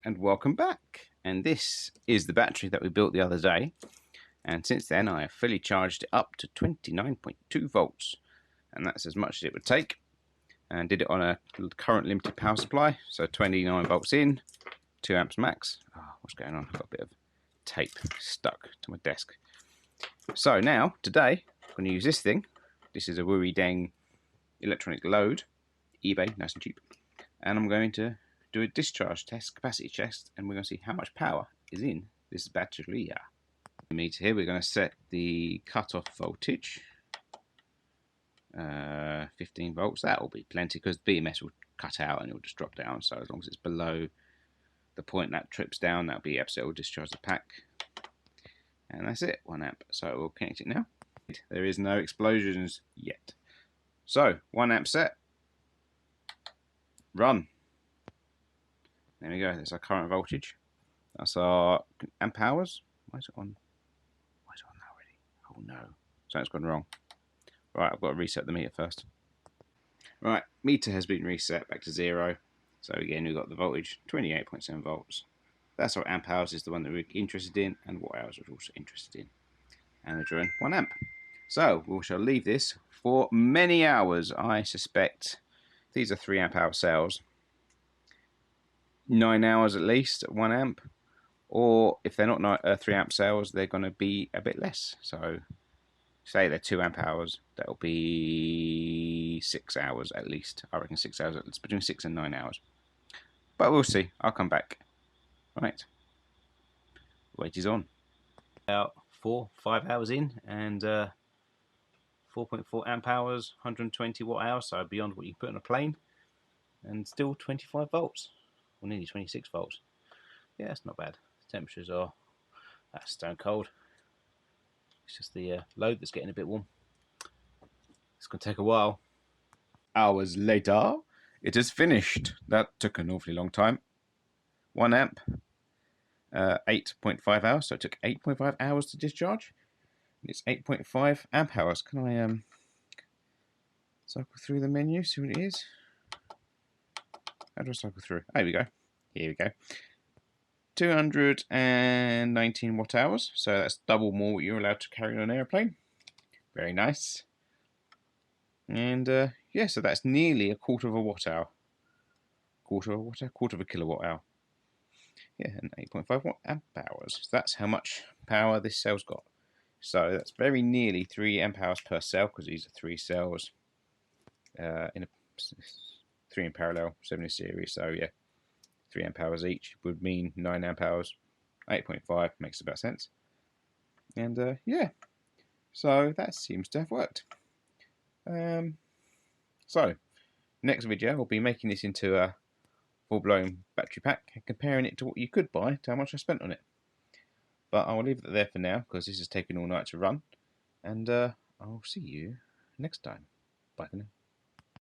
And welcome back. And this is the battery that we built the other day, and since then I have fully charged it up to 29.2 volts, and that's as much as it would take, and did it on a current limited power supply, so 29 volts in, 2 amps max. What's going on? I've got a bit of tape stuck to my desk. So now today I'm going to use this thing. This is a WooeyDang electronic load, eBay, nice and cheap, and I'm going to do a discharge test, capacity test, and we're going to see how much power is in this battery. The meter here, we're going to set the cutoff voltage, 15 volts. That will be plenty because BMS will cut out and it will just drop down. So as long as it's below the point that trips down, that'll be absolutely, will discharge the pack. And that's it, 1 amp. So we'll connect it now. There is no explosions yet. So 1 amp set, run. There we go, that's our current voltage. That's our amp hours. Why is it on? Why is it on now already? Oh no, something's gone wrong. Right, I've got to reset the meter first. Right, meter has been reset back to 0. So again, we've got the voltage, 28.7 volts. That's our amp hours is the one that we're interested in, and watt hours we're also interested in. And we're drawing 1 amp. So we shall leave this for many hours. I suspect these are 3 amp hour cells. 9 hours at least at 1 amp, or if they're not 3 amp cells, they're going to be a bit less. So say they're 2 amp hours, that'll be 6 hours at least. I reckon 6 hours, it's between 6 and 9 hours, but we'll see. I'll come back. Right, wait is on. About 4-5 hours in, and 4.4 amp hours, 120 watt hours, so beyond what you can put on a plane, and still 25 volts. Well, nearly 26 volts. Yeah, that's not bad. Temperatures are stone cold. It's just the load that's getting a bit warm. It's going to take a while. Hours later, it is finished. That took an awfully long time. 1 amp, 8.5 hours. So it took 8.5 hours to discharge. It's 8.5 amp hours. Can I cycle through the menu, see what it is? How do I cycle through? There we go. Here we go. 219 watt hours, so that's double more what you're allowed to carry on an airplane. Very nice. And yeah, so that's nearly a quarter of a watt hour. Quarter of a kilowatt hour. Yeah, and 8.5 watt amp hours. So that's how much power this cell's got. So that's very nearly 3 amp hours per cell, because these are 3 cells in a 3 in parallel, 7 in series. So yeah, 3 amp hours each would mean 9 amp hours. 8.5 makes about sense. And yeah, so that seems to have worked. So next video I'll be making this into a full-blown battery pack and comparing it to what you could buy to how much I spent on it. But I'll leave it there for now because this is taking all night to run, and I'll see you next time. Bye for now.